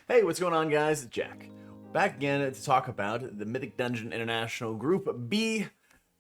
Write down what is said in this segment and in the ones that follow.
Hey, what's going on, guys? It's Jack. Back again to talk about the Mythic Dungeon International Group B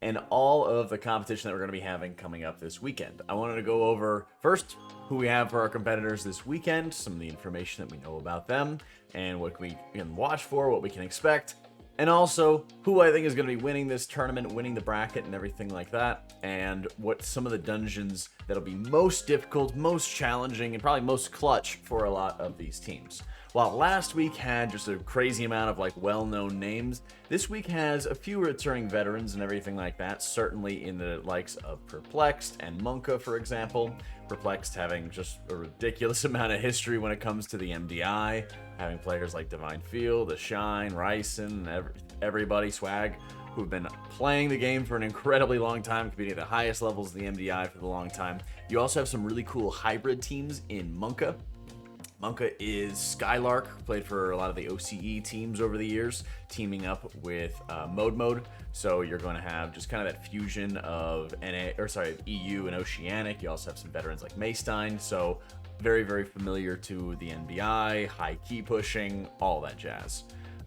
and all of the competition that we're going to be having coming up this weekend. I wanted to go over, first, who we have for our competitors this weekend, some of the information that we know about them, and what we can watch for, what we can expect, and also who I think is going to be winning this tournament, winning the bracket and everything like that, and what some of the dungeons that'll be most difficult, most challenging, and probably most clutch for a lot of these teams. While last week had just a crazy amount of well-known names, this week has a few returning veterans and everything like that, certainly in the likes of Perplexed and MONKA, for example. Perplexed having just a ridiculous amount of history when it comes to the MDI, having players like Divine Field, The Shine, Ryson, everybody, Swag, who've been playing the game for an incredibly long time, competing at the highest levels of the MDI for the long time. You also have some really cool hybrid teams in MONKA. MONKA is Skylark, played for a lot of the OCE teams over the years, teaming up with Mode. So you're going to have just kind of that fusion of EU and Oceanic. You also have some veterans like Maystein, so very, very familiar to the NBI, high key pushing, all that jazz.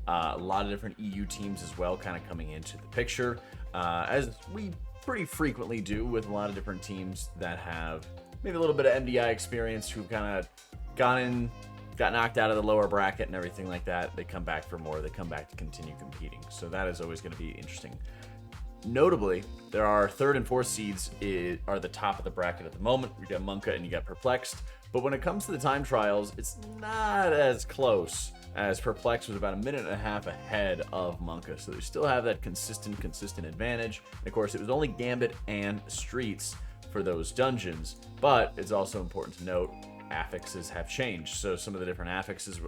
A lot of different EU teams as well kind of coming into the picture, as we pretty frequently do with a lot of different teams that have maybe a little bit of MDI experience who've kind of got knocked out of the lower bracket and everything like that. They come back for more. They come back to continue competing. So that is always going to be interesting. Notably, there are third and fourth seeds are the top of the bracket at the moment. You got MONKA and you got Perplexed. But when it comes to the time trials, it's not as close, as Perplexed was about a minute and a half ahead of MONKA. So they still have that consistent advantage. And of course, it was only Gambit and Streets for those dungeons. But it's also important to note, affixes have changed. So some of the different affixes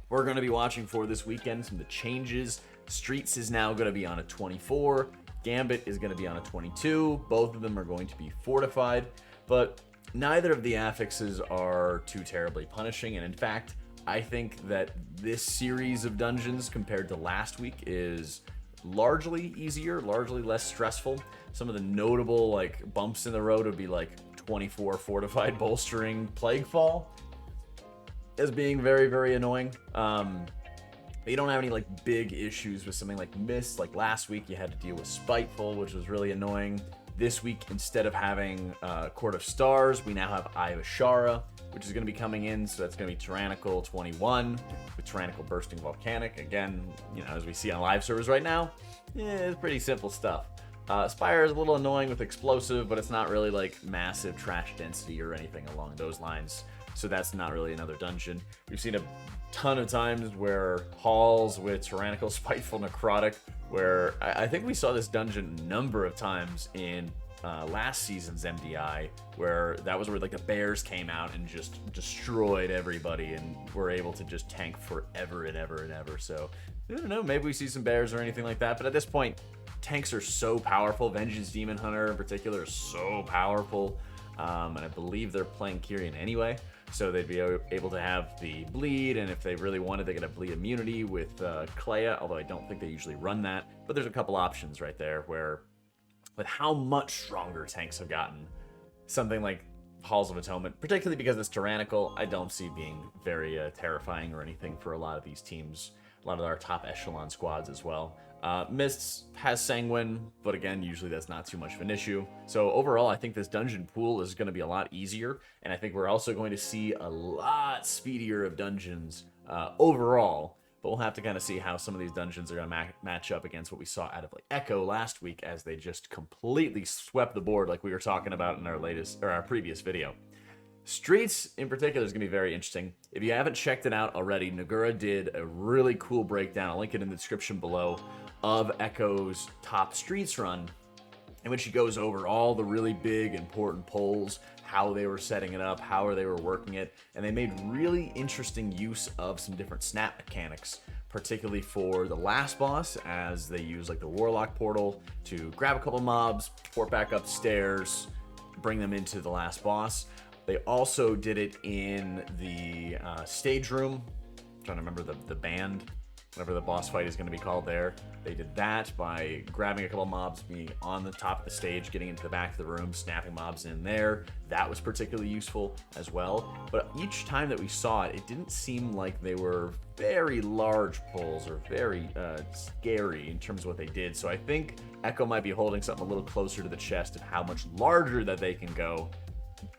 we're going to be watching for this weekend, some of the changes. Streets is now going to be on a 24. Gambit is going to be on a 22. Both of them are going to be fortified, but neither of the affixes are too terribly punishing. And in fact, I think that this series of dungeons compared to last week is largely easier, largely less stressful. Some of the notable bumps in the road would be 24 fortified bolstering Plaguefall as being very, very annoying. You don't have any big issues with something like Mist. Like last week you had to deal with Spiteful, which was really annoying. This week, instead of having Court of Stars, we now have Eye of Ashara, which is going to be coming in. So that's going to be Tyrannical 21 with Tyrannical Bursting Volcanic. Again, as we see on live servers right now, it's pretty simple stuff. Spire is a little annoying with Explosive, but it's not really massive trash density or anything along those lines. So that's not really another dungeon. We've seen a ton of times where Halls with Tyrannical, Spiteful, Necrotic, where I think we saw this dungeon a number of times in last season's MDI, where that was where the bears came out and just destroyed everybody and were able to just tank forever and ever and ever. So I don't know, maybe we see some bears or anything like that, but at this point, tanks are so powerful. Vengeance Demon Hunter in particular is so powerful, and I believe they're playing Kyrian anyway, so they'd be able to have the bleed, and if they really wanted, they could have bleed immunity with Clea, although I don't think they usually run that. But there's a couple options right there where, with how much stronger tanks have gotten, something like Halls of Atonement, particularly because it's Tyrannical, I don't see being very terrifying or anything for a lot of these teams, a lot of our top echelon squads as well. Mists has Sanguine, but again, usually that's not too much of an issue. So overall, I think this dungeon pool is going to be a lot easier, and I think we're also going to see a lot speedier of dungeons overall, but we'll have to kind of see how some of these dungeons are going to match up against what we saw out of Echo last week, as they just completely swept the board like we were talking about in our previous video. Streets in particular is going to be very interesting. If you haven't checked it out already, Nagura did a really cool breakdown, I'll link it in the description below, of Echo's top Streets run, in which he goes over all the really big important polls, how they were setting it up, how they were working it, and they made really interesting use of some different snap mechanics, particularly for the last boss, as they use the Warlock portal to grab a couple mobs, port back upstairs, bring them into the last boss. They also did it in the stage room. I'm trying to remember the band. whenever the boss fight is going to be called there. They did that by grabbing a couple mobs, being on the top of the stage, getting into the back of the room, snapping mobs in there. That was particularly useful as well. But each time that we saw it, it didn't seem like they were very large pulls or very scary in terms of what they did. So I think Echo might be holding something a little closer to the chest of how much larger that they can go.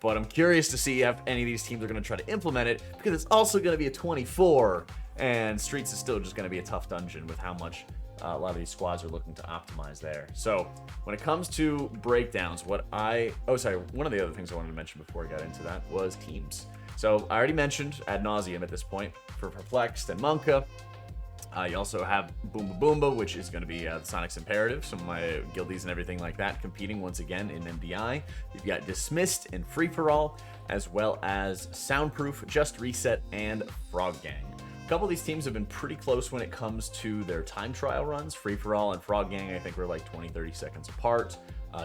But I'm curious to see if any of these teams are going to try to implement it, because it's also going to be a 24, and Streets is still just going to be a tough dungeon with how much a lot of these squads are looking to optimize there. So when it comes to breakdowns, one of the other things I wanted to mention before I got into that was teams. So I already mentioned ad nauseum at this point for Perplexed and MONKA. You also have Boomba Boomba, which is going to be the Sonic's Imperative, some of my guildies and everything like that competing once again in MDI. You've got Dismissed and Free For All, as well as Soundproof, Just Reset, and Frog Gang. A couple of these teams have been pretty close when it comes to their time trial runs. Free For All and Frog Gang, I think, were like 20-30 seconds apart.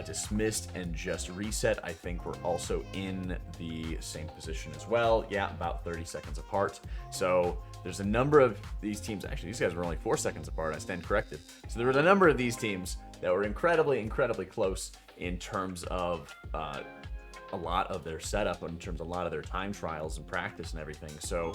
Dismissed and Just Reset, I think, were also in the same position as well. Yeah, about 30 seconds apart. So there's a number of these teams. Actually, these guys were only 4 seconds apart. I stand corrected. So there was a number of these teams that were incredibly, incredibly close in terms of a lot of their setup, in terms of a lot of their time trials and practice and everything. So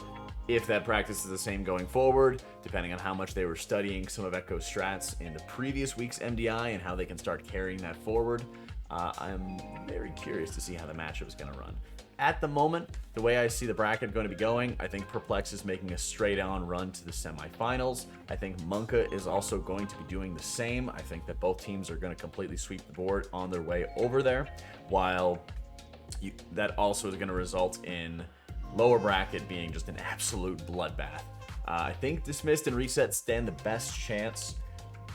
if that practice is the same going forward, depending on how much they were studying some of Echo's strats in the previous week's MDI and how they can start carrying that forward, I'm very curious to see how the matchup is going to run. At the moment, the way I see the bracket going to be going, I think Perplexed is making a straight-on run to the semifinals. I think MONKA is also going to be doing the same. I think that both teams are going to completely sweep the board on their way over there, while that also is going to result in lower bracket being just an absolute bloodbath. I think Dismissed and Reset stand the best chance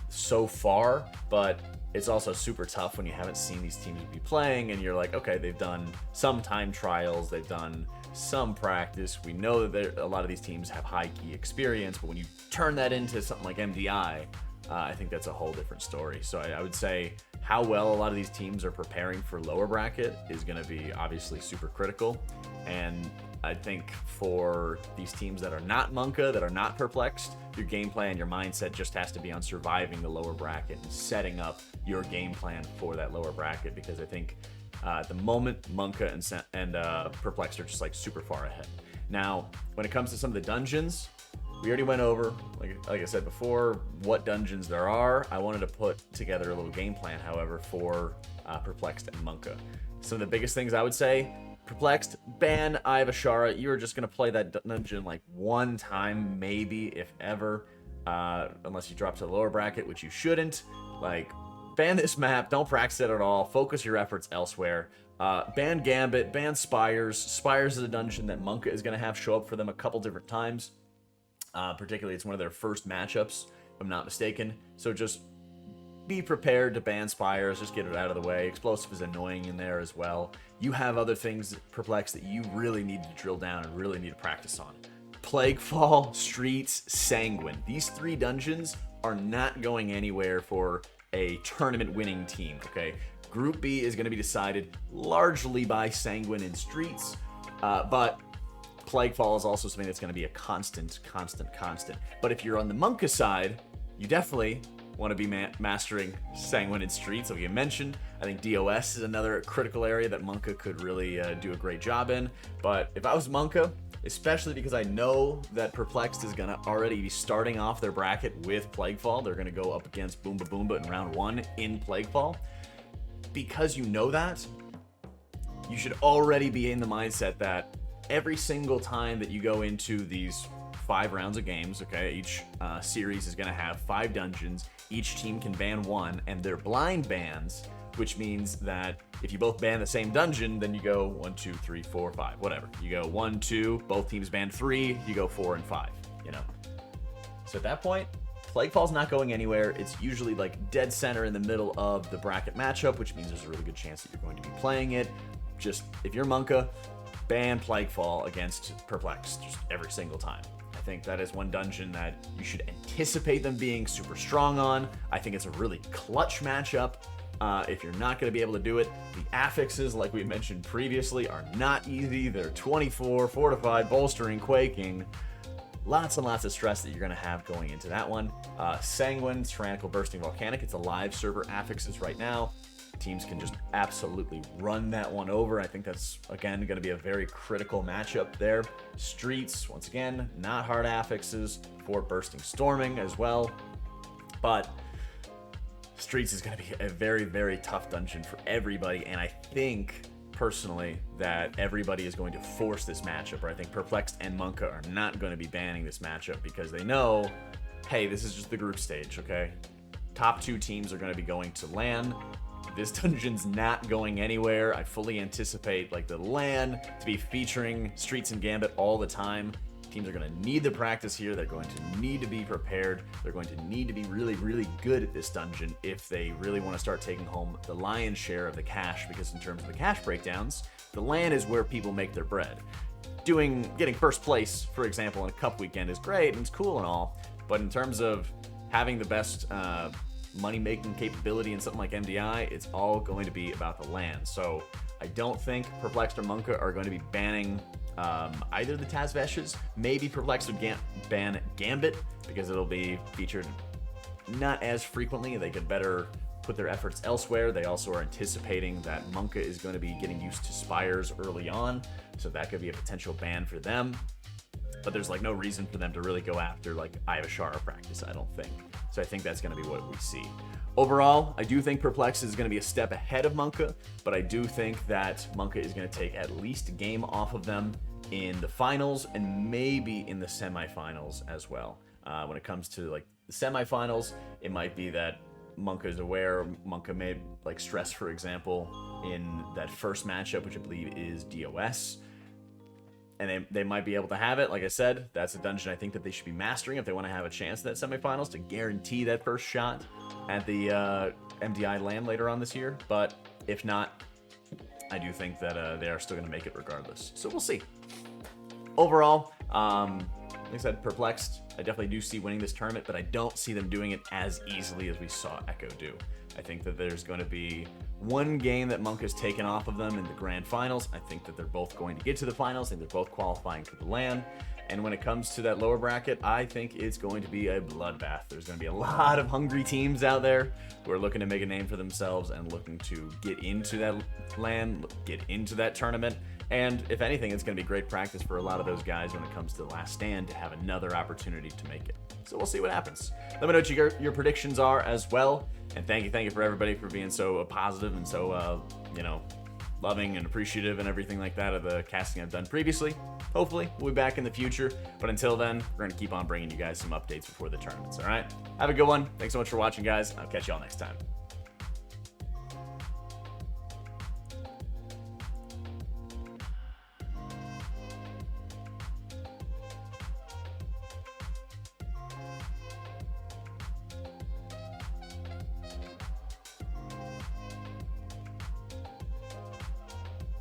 so far, but it's also super tough when you haven't seen these teams be playing and you're like, okay, they've done some time trials, they've done some practice. We know that a lot of these teams have high key experience, but when you turn that into something like MDI, I think that's a whole different story. So I would say how well a lot of these teams are preparing for lower bracket is going to be obviously super critical. And I think for these teams that are not MONKA, that are not Perplexed, your game plan, your mindset just has to be on surviving the lower bracket and setting up your game plan for that lower bracket, because I think at the moment, MONKA and Perplexed are just like super far ahead. Now, when it comes to some of the dungeons, we already went over, like I said before, what dungeons there are. I wanted to put together a little game plan, however, for Perplexed and MONKA. Some of the biggest things I would say: Perplexed, ban Eye of Ashara. You're just going to play that dungeon like one time, maybe, if ever, unless you drop to the lower bracket, which you shouldn't. Like, ban this map, don't practice it at all, focus your efforts elsewhere. Ban Gambit, ban Spires. Spires is a dungeon that MONKA is going to have show up for them a couple different times. Particularly, it's one of their first matchups, if I'm not mistaken. So just be prepared to ban Spires, just get it out of the way. Explosive is annoying in there as well. You have other things, Perplexed, that you really need to drill down and really need to practice on. Plaguefall, Streets, Sanguine. These 3 dungeons are not going anywhere for a tournament-winning team, okay? Group B is going to be decided largely by Sanguine and Streets, but Plaguefall is also something that's going to be a constant. But if you're on the MONKA side, you definitely want to be mastering Sanguine and Streets, like you mentioned. I think DOS is another critical area that MONKA could really do a great job in. But if I was MONKA, especially because I know that Perplexed is going to already be starting off their bracket with Plaguefall. They're going to go up against Boomba Boomba in round 1 in Plaguefall. Because you know that, you should already be in the mindset that every single time that you go into these 5 rounds of games, okay, each series is going to have 5 dungeons. Each team can ban 1, and they're blind bans, which means that if you both ban the same dungeon, then you go 1, 2, 3, 4, 5, whatever. You go 1, 2, both teams ban 3, you go 4 and 5, you know. So at that point, Plaguefall's not going anywhere. It's usually like dead center in the middle of the bracket matchup, which means there's a really good chance that you're going to be playing it. Just, if you're MONKA, ban Plaguefall against Perplexed just every single time. I think that is one dungeon that you should anticipate them being super strong on. I think it's a really clutch matchup. If you're not going to be able to do it, the affixes, like we mentioned previously, are not easy. They're 24, fortified, bolstering, quaking. lots and lots of stress that you're going to have going into that one. Sanguine, Tyrannical, Bursting, Volcanic. It's a live server affixes right now. Teams can just absolutely run that one over. I think that's, again, going to be a very critical matchup there. Streets, once again, not hard affixes for Bursting, Storming as well. But Streets is going to be a very, very tough dungeon for everybody. And I think, personally, that everybody is going to force this matchup. Or I think Perplexed and MONKA are not going to be banning this matchup because they know, hey, this is just the group stage, okay? Top 2 teams are going to be going to LAN. This dungeon's not going anywhere. I fully anticipate like the LAN to be featuring Streets and Gambit all the time. Teams are going to need the practice here. They're going to need to be prepared. They're going to need to be really, really good at this dungeon if they really want to start taking home the lion's share of the cash, because in terms of the cash breakdowns, the LAN is where people make their bread. Getting first place, for example, in a cup weekend is great and it's cool and all, but in terms of having the best money-making capability in something like MDI, it's all going to be about the LAN. So I don't think Perplexed or MONKA are going to be banning either the Tazveshes. Maybe Perplexed would ban Gambit because it'll be featured not as frequently. They could better put their efforts elsewhere. They also are anticipating that MONKA is going to be getting used to Spires early on, so that could be a potential ban for them. But there's like no reason for them to really go after like Ivashara practice, I don't think. So I think that's going to be what we see. Overall, I do think Perplexed is going to be a step ahead of MONKA, but I do think that MONKA is going to take at least a game off of them in the finals and maybe in the semifinals as well. When it comes to like the semifinals, it might be that MONKA is aware. MONKA may like stress, for example, in that first matchup, which I believe is DOS. And they might be able to have it. Like I said, that's a dungeon I think that they should be mastering if they want to have a chance at that semifinals to guarantee that first shot at the MDI LAN later on this year. But if not, I do think that they are still going to make it regardless. So we'll see. Overall, like I said, Perplexed, I definitely do see winning this tournament, but I don't see them doing it as easily as we saw Echo do. I think that there's going to be one game that MONKA's taken off of them in the grand finals. I think that they're both going to get to the finals. I think they're both qualifying for the LAN. And when it comes to that lower bracket, I think it's going to be a bloodbath. There's going to be a lot of hungry teams out there who are looking to make a name for themselves and looking to get into that LAN, get into that tournament. And if anything, it's going to be great practice for a lot of those guys when it comes to the last stand to have another opportunity to make it. So we'll see what happens. Let me know what your predictions are as well. And thank you for everybody for being so positive and so, loving and appreciative and everything like that of the casting I've done previously. Hopefully, we'll be back in the future. But until then, we're going to keep on bringing you guys some updates before the tournaments, all right? Have a good one. Thanks so much for watching, guys. I'll catch you all next time.